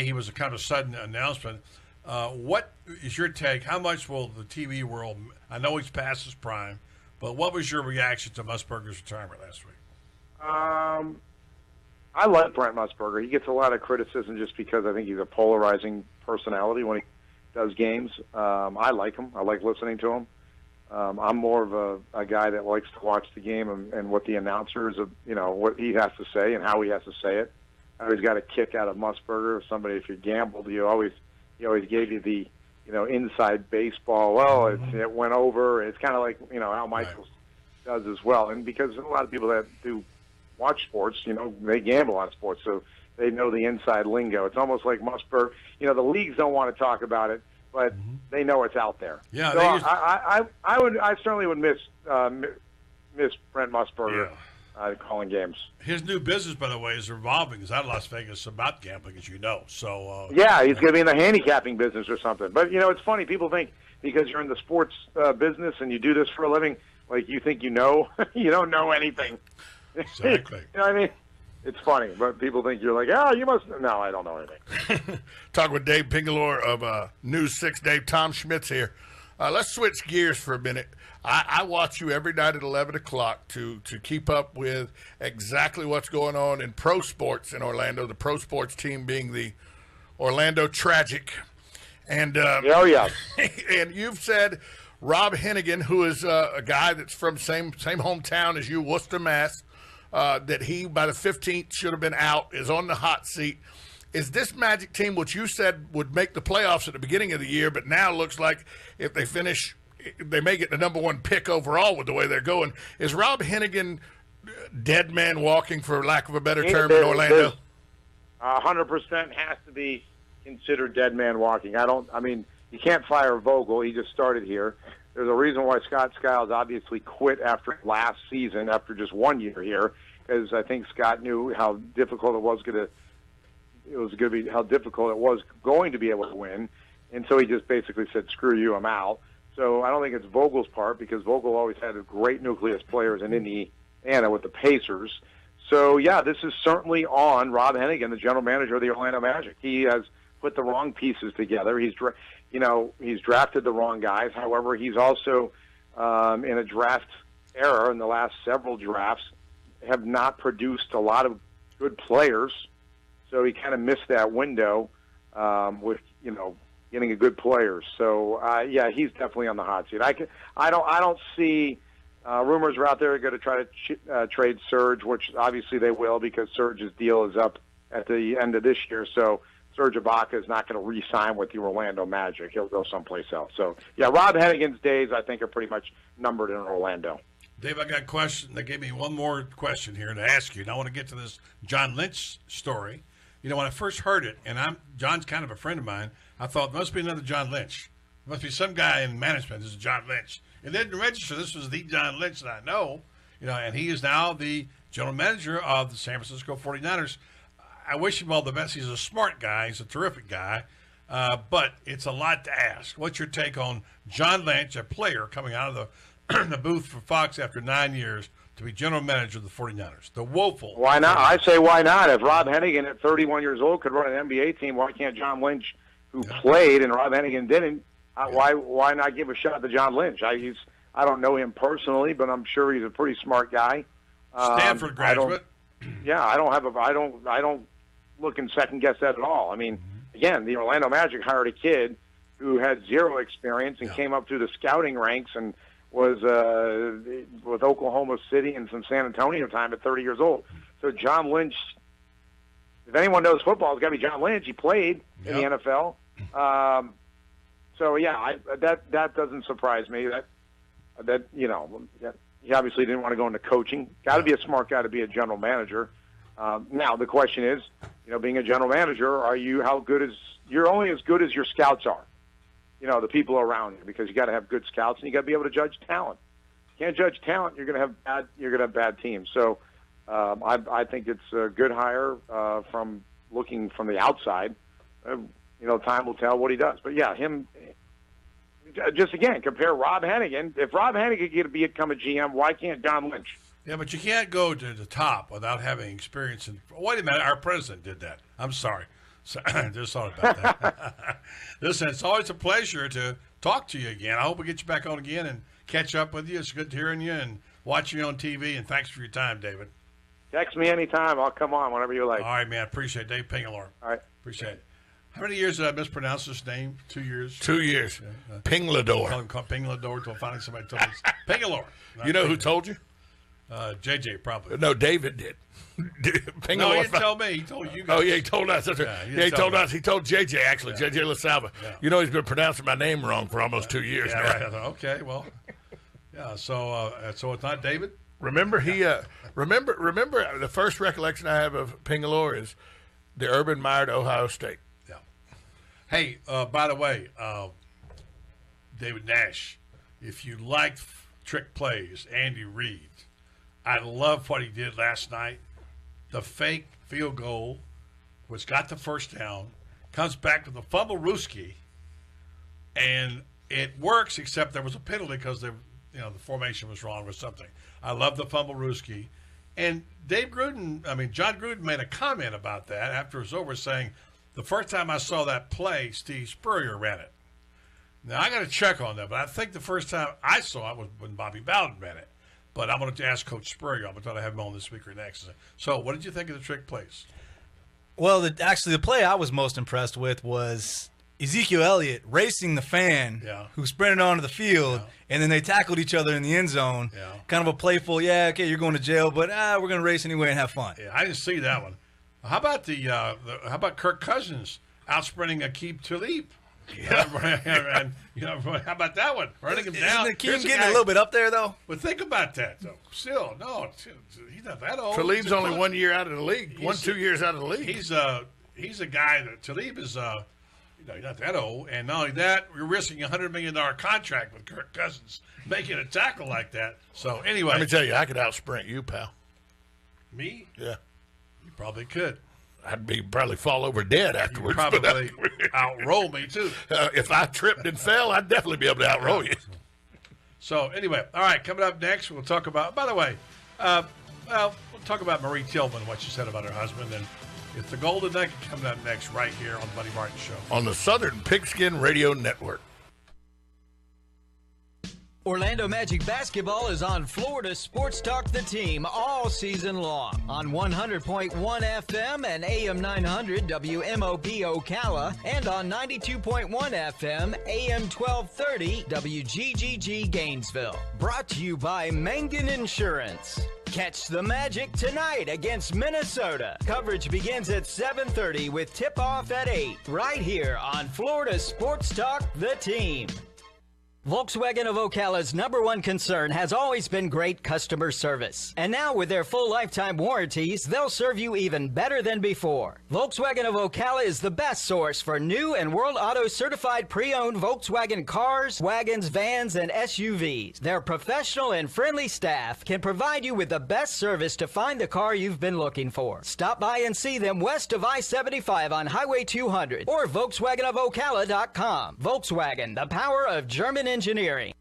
he was a kind of sudden announcement. What is your take? How much will the TV world, I know he's past his prime, but what was your reaction to Musburger's retirement last week? I like Brent Musburger. He gets a lot of criticism just because I think he's a polarizing personality when he does games. I like him. I like listening to him. I'm more of a guy that likes to watch the game and what the announcers, what he has to say and how he has to say it. I always got a kick out of Musburger. If you gambled, he always gave you the, inside baseball. Well, it went over. It's kind of like, Al Michaels does as well. And because a lot of people that do watch sports, they gamble on sports, so they know the inside lingo. It's almost like Musburger. The leagues don't want to talk about it, but they know it's out there. Yeah, so I certainly would miss Brent Musburger calling games. His new business, by the way, is revolving. Is out of Las Vegas about gambling, as you know. So he's going to be in the handicapping business or something. But it's funny. People think because you're in the sports business and you do this for a living, like you think you know, you don't know anything. Exactly. You know what I mean? It's funny, but people think you're like, you must. No, I don't know anything. Talk with Dave Pingalore of News 6. Dave, Tom Schmitz here. Let's switch gears for a minute. I watch you every night at 11 o'clock to keep up with exactly what's going on in pro sports in Orlando, the pro sports team being the Orlando Tragic. And and you've said Rob Hennigan, who is a guy that's from same hometown as you, Worcester, Mass., that he, by the 15th, should have been out, is on the hot seat. Is this Magic team, which you said would make the playoffs at the beginning of the year, but now looks like if they finish, they may get the number one pick overall with the way they're going. Is Rob Hennigan dead man walking, for lack of a better term, in Orlando? 100% has to be considered dead man walking. You can't fire Vogel. He just started here. There's a reason why Scott Skiles obviously quit after last season, after just 1 year here, because I think Scott knew how difficult it was going to be able to win, and so he just basically said, "Screw you, I'm out." So I don't think it's Vogel's part, because Vogel always had a great nucleus players in Indiana with the Pacers. So yeah, this is certainly on Rob Hennigan, the general manager of the Orlando Magic. He has put the wrong pieces together. He's drafted the wrong guys. However, he's also in a draft era in the last several drafts have not produced a lot of good players. So he kind of missed that window with getting a good player. So he's definitely on the hot seat. I don't see rumors are out there are going to try to trade Serge, which obviously they will, because Serge's deal is up at the end of this year. So Serge Ibaka is not going to re-sign with the Orlando Magic. He'll go someplace else. So Rob Hennigan's days I think are pretty much numbered in Orlando. Dave, I got a question. They gave me one more question here to ask you, and I want to get to this John Lynch story. When I first heard it, and John's kind of a friend of mine, I thought, there must be another John Lynch. There must be some guy in management. This is John Lynch. It didn't register. This was the John Lynch that I know, and he is now the general manager of the San Francisco 49ers. I wish him all the best. He's a smart guy. He's a terrific guy. But it's a lot to ask. What's your take on John Lynch, a player coming out of the booth for Fox after 9 years, to be general manager of the 49ers? The woeful. Why not? I say why not? If Rob Hennigan at 31 years old could run an NBA team, why can't John Lynch, who played and Rob Hennigan didn't, why not give a shot to John Lynch? I don't know him personally, but I'm sure he's a pretty smart guy. Stanford graduate. yeah, I don't look and second guess that at all. I mean, again, the Orlando Magic hired a kid who had zero experience and came up through the scouting ranks and was with Oklahoma City and some San Antonio time at 30 years old. So John Lynch, if anyone knows football, it's got to be John Lynch. He played in the NFL. So yeah, that doesn't surprise me. That he obviously didn't want to go into coaching. Got to be a smart guy to be a general manager. Now the question is, being a general manager, you're only as good as your scouts are. The people around you, because you got to have good scouts and you got to be able to judge talent. You can't judge talent, you're going to have bad teams. So I think it's a good hire from looking from the outside. Time will tell what he does. But yeah, him. Just again, compare Rob Hennigan. If Rob Hennigan could become a GM, why can't John Lynch? Yeah, but you can't go to the top without having experience in. Wait a minute, our president did that. I'm sorry. So, just thought about that. Listen, it's always a pleasure to talk to you again. I hope we get you back on again and catch up with you. It's good hearing you and watching you on TV. And thanks for your time, David. Text me anytime. I'll come on whenever you like. All right, man. Appreciate it. Dave Pingalore. All right. Appreciate it. How many years did I mispronounce this name? 2 years? 2 years. Yeah, Pinglador. Call him Pinglador until finally somebody told me. Pingalore. You know who told you? JJ probably. No, David did. No, he didn't tell me. He told you guys. Oh, yeah, he told us. That's right. He told us. He told JJ, actually, JJ LaSalva. Yeah. He's been pronouncing my name wrong for almost 2 years now. Right. Okay, well, yeah, so it's not David? Remember, remember the first recollection I have of Pingalore is the Urban Meyer to Ohio State. Yeah. Hey, by the way, David Nash, if you liked trick plays, Andy Reid, I love what he did last night. The fake field goal, which got the first down, comes back with a fumble-rooski, and it works, except there was a penalty because the formation was wrong or something. I love the fumble-rooski. And John Gruden made a comment about that after it was over, saying, the first time I saw that play, Steve Spurrier ran it. Now, I got to check on that, but I think the first time I saw it was when Bobby Bowden ran it. But I'm going to ask Coach Spurrier. I'm going to try to have him on this week or next. So, what did you think of the trick plays? Well, the play I was most impressed with was Ezekiel Elliott racing the fan who sprinted onto the field, and then they tackled each other in the end zone. Yeah. Kind of a playful, you're going to jail, but we're going to race anyway and have fun. Yeah, I didn't see that one. How about how about Kirk Cousins out-sprinting Aqib Talib? Yeah. And how about that one? Running him down. Isn't Aqib getting a little bit up there, though? But think about that, though. Still, no, he's not that old. Talib's only 1 year out of the league. 2 years out of the league. He's a guy that Talib is he's not that old. And not only that, we're risking a $100 million contract with Kirk Cousins making a tackle like that. So anyway, let me tell you, I could outsprint you, pal. Me? Yeah. You probably could. I'd probably fall over dead afterwards. You'd probably outroll me, too. If I tripped and fell, I'd definitely be able to outroll you. So, anyway, all right, coming up next, we'll talk about, by the way, we'll talk about Marie Tillman, what she said about her husband, and it's the Golden Nugget coming up next right here on the Buddy Martin Show. On the Southern Pigskin Radio Network. Orlando Magic basketball is on Florida Sports Talk The Team all season long on 100.1 FM and AM 900 WMOP Ocala and on 92.1 FM AM 1230 WGGG Gainesville. Brought to you by Mangan Insurance. Catch the Magic tonight against Minnesota. Coverage begins at 7:30 with tip-off at 8 right here on Florida Sports Talk The Team. Volkswagen of Ocala's #1 concern has always been great customer service. And now with their full lifetime warranties, they'll serve you even better than before. Volkswagen of Ocala is the best source for new and World Auto certified pre-owned Volkswagen cars, wagons, vans, and SUVs. Their professional and friendly staff can provide you with the best service to find the car you've been looking for. Stop by and see them west of I-75 on Highway 200 or VolkswagenofOcala.com. Volkswagen, the power of German engineering.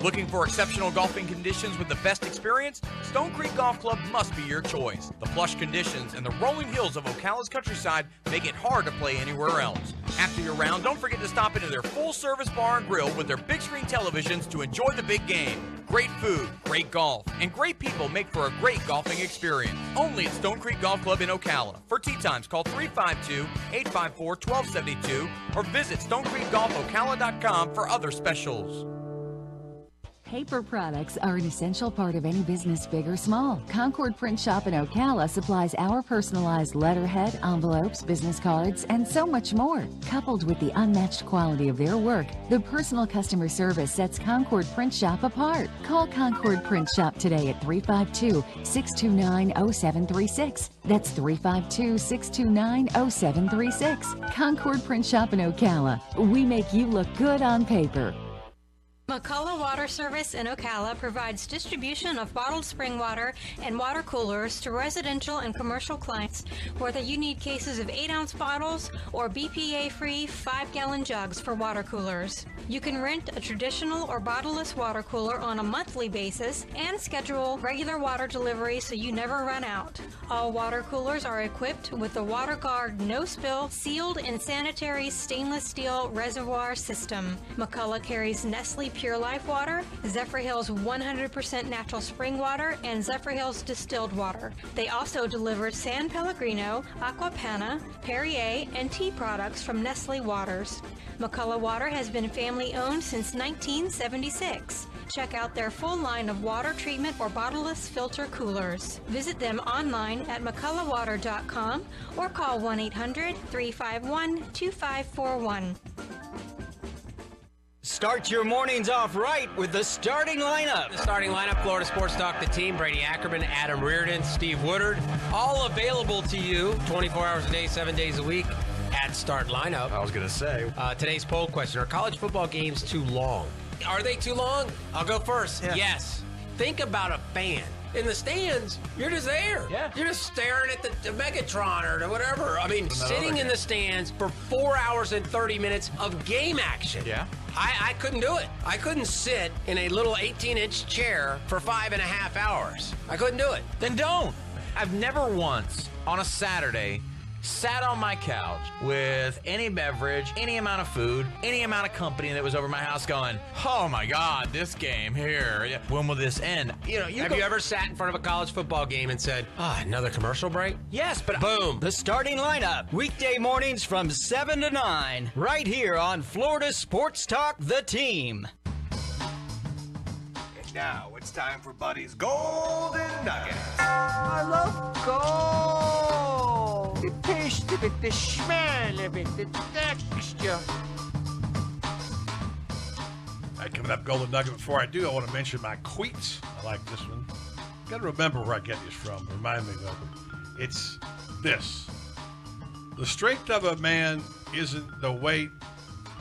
Looking for exceptional golfing conditions with the best experience? Stone Creek Golf Club must be your choice. The plush conditions and the rolling hills of Ocala's countryside make it hard to play anywhere else. After your round, don't forget to stop into their full-service bar and grill with their big screen televisions to enjoy the big game. Great food, great golf, and great people make for a great golfing experience. Only at Stone Creek Golf Club in Ocala. For tee times, call 352-854-1272 or visit StoneCreekGolfOcala.com for other specials. Paper products are an essential part of any business, big or small. Concord Print Shop in Ocala supplies our personalized letterhead, envelopes, business cards, and so much more. Coupled with the unmatched quality of their work, the personal customer service sets Concord Print Shop apart. Call Concord Print Shop today at 352-629-0736. That's 352-629-0736. Concord Print Shop in Ocala. We make you look good on paper. McCullough Water Service in Ocala provides distribution of bottled spring water and water coolers to residential and commercial clients, whether you need cases of 8-ounce bottles or BPA-free 5-gallon jugs for water coolers. You can rent a traditional or bottleless water cooler on a monthly basis and schedule regular water delivery so you never run out. All water coolers are equipped with the WaterGuard no-spill, sealed and sanitary stainless steel reservoir system. McCullough carries Nestle Pure Life water, Zephyr Hills 100% natural spring water, and Zephyr Hills distilled water. They also deliver San Pellegrino, Aqua Panna, Perrier, and tea products from Nestle Waters. McCullough Water has been family-owned since 1976. Check out their full line of water treatment or bottleless filter coolers. Visit them online at McCulloughWater.com or call 1-800-351-2541. Start your mornings off right with the starting lineup. The starting lineup, Florida Sports Talk, the team, Brady Ackerman, Adam Reardon, Steve Woodard, all available to you 24 hours a day, 7 days a week at Start Lineup. I was going to say. Today's poll question, are college football games too long? Are they too long? I'll go first. Yeah. Yes. Think about a fan. In the stands, you're just there. Yeah. You're just staring at the Megatron or whatever. I mean, sitting in the stands for 4 hours and 30 minutes of game action. Yeah. I couldn't do it. I couldn't sit in a little 18-inch chair for 5.5 hours. I couldn't do it. Then don't. I've never once on a Saturday sat on my couch with any beverage, any amount of food, any amount of company that was over my house going, oh my God, this game here, when will this end? You know, Have you ever sat in front of a college football game and said, another commercial break? Yes, but boom. The starting lineup, weekday mornings from 7 to 9, right here on Florida Sports Talk, the team. And now it's time for Buddy's Golden Nuggets. I love gold. The taste of it, the smell of it, the texture. All right, coming up, Golden Nugget. Before I do, I want to mention my tweets. I like this one. Got to remember where I get this from. Remind me of it. It's this. The strength of a man isn't the weight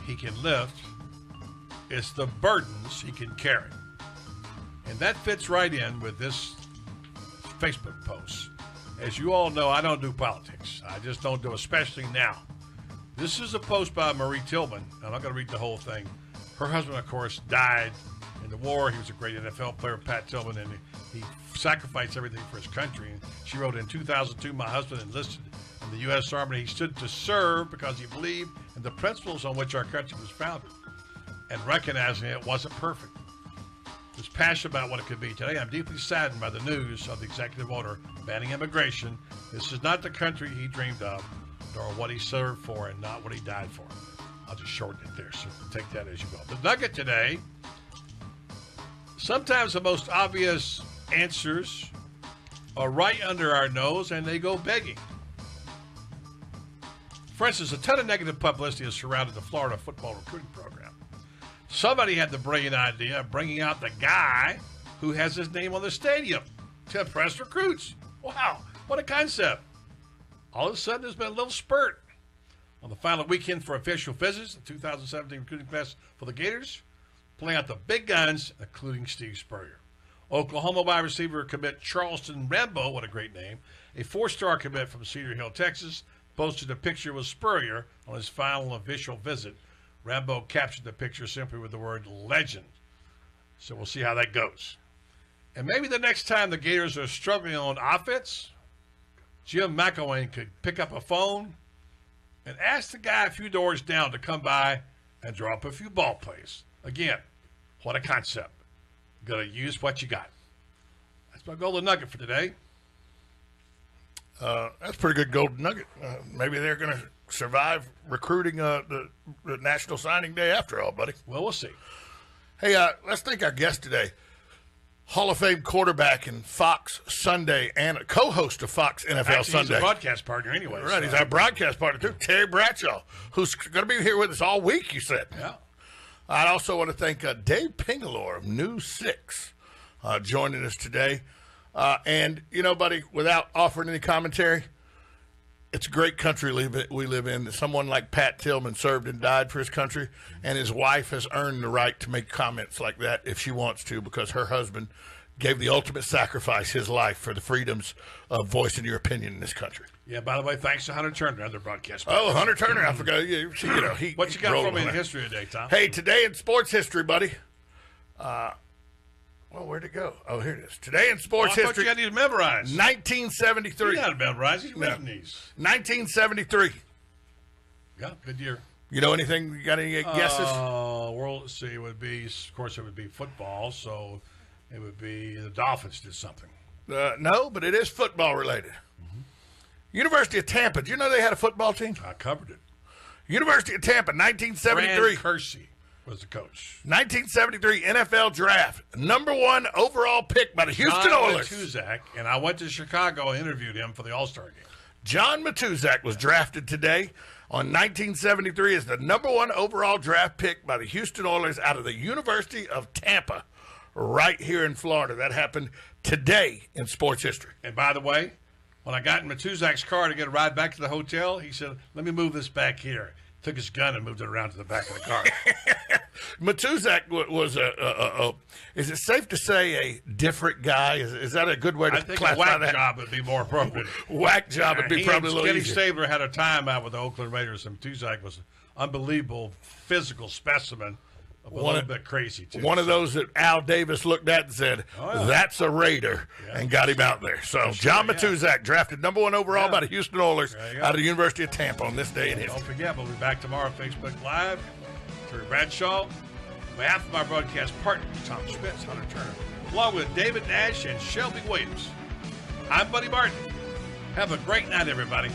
he can lift. It's the burdens he can carry. And that fits right in with this Facebook post. As you all know, I don't do politics. I just don't do, especially now. This is a post by Marie Tillman. I'm not going to read the whole thing. Her husband, of course, died in the war. He was a great NFL player, Pat Tillman, and he sacrificed everything for his country. And she wrote, in 2002, my husband enlisted in the U.S. Army. He stood to serve because he believed in the principles on which our country was founded. And recognizing it wasn't perfect. He was passionate about what it could be. Today, I'm deeply saddened by the news of the executive order banning immigration. This is not the country he dreamed of, nor what he served for, and not what he died for. I'll just shorten it there, so take that as you will. The nugget today, sometimes the most obvious answers are right under our nose, and they go begging. For instance, a ton of negative publicity has surrounded the Florida football recruiting program. Somebody had the brilliant idea of bringing out the guy who has his name on the stadium to impress recruits. Wow, what a concept. All of a sudden, there's been a little spurt. On the final weekend for official visits, the 2017 recruiting class for the Gators, playing out the big guns, including Steve Spurrier. Oklahoma wide receiver commit Charleston Rambo, what a great name, a 4-star commit from Cedar Hill, Texas, posted a picture with Spurrier on his final official visit. Rambo captured the picture simply with the word legend. So we'll see how that goes. And maybe the next time the Gators are struggling on offense, Jim McElwain could pick up a phone and ask the guy a few doors down to come by and draw up a few ball plays. Again, what a concept. You got to use what you got. That's my golden nugget for today. That's a pretty good golden nugget. Maybe they're going to survive recruiting the National Signing Day after all, buddy. Well, we'll see. Hey, let's thank our guest today. Hall of Fame quarterback in Fox Sunday and a co-host of Fox NFL Sunday. He's a broadcast partner anyway. Right, he's our broadcast partner too, Terry Bradshaw, who's going to be here with us all week, you said. Yeah. I'd also want to thank Dave Pingalore of News 6 joining us today. And, you know, buddy, without offering any commentary, it's a great country we live in. Someone like Pat Tillman served and died for his country, and his wife has earned the right to make comments like that if she wants to, because her husband gave the ultimate sacrifice, his life, for the freedoms of voicing your opinion in this country. Yeah, by the way, thanks to Hunter Turner, other broadcast. Oh, Hunter Turner, I forgot. What you got for me in history today, Tom? Hey, today in sports history, buddy. Well, where'd it go? Oh, here it is. Today in sports history. I thought you had to memorize. 1973. You got to memorize. You've written these. 1973. Yeah, good year. You know anything? You got any guesses? World Series would be, of course, it would be football. So it would be the Dolphins did something. No, but it is football related. Mm-hmm. University of Tampa. Did you know they had a football team? I covered it. University of Tampa, 1973. Fran Kersey was the coach. 1973 NFL Draft. #1 overall pick by the Houston Oilers. John Matuzak, and I went to Chicago and interviewed him for the All-Star game. John Matuzak was drafted today on 1973 as the #1 overall draft pick by the Houston Oilers out of the University of Tampa, right here in Florida. That happened today in sports history. And by the way, when I got in Matuzak's car to get a ride back to the hotel, he said, "Let me move this back here." Took his gun and moved it around to the back of the car. Matuzak was is it safe to say a different guy? Is that a good way to classify that? I think a whack job would be more appropriate. Whack job would be probably a little Kenny easier. Stabler had a timeout with the Oakland Raiders, and Matuzak was an unbelievable physical specimen. A little bit crazy, too. One of those that Al Davis looked at and said, that's a Raider, and got him out there. So John Matuzak, drafted #1 overall by the Houston Oilers out of the University of Tampa on this day in history. Don't forget, we'll be back tomorrow on Facebook Live. Terry Bradshaw. On behalf of our broadcast partners, Tom Spitz, Hunter Turner, along with David Nash and Shelby Williams, I'm Buddy Martin. Have a great night, everybody.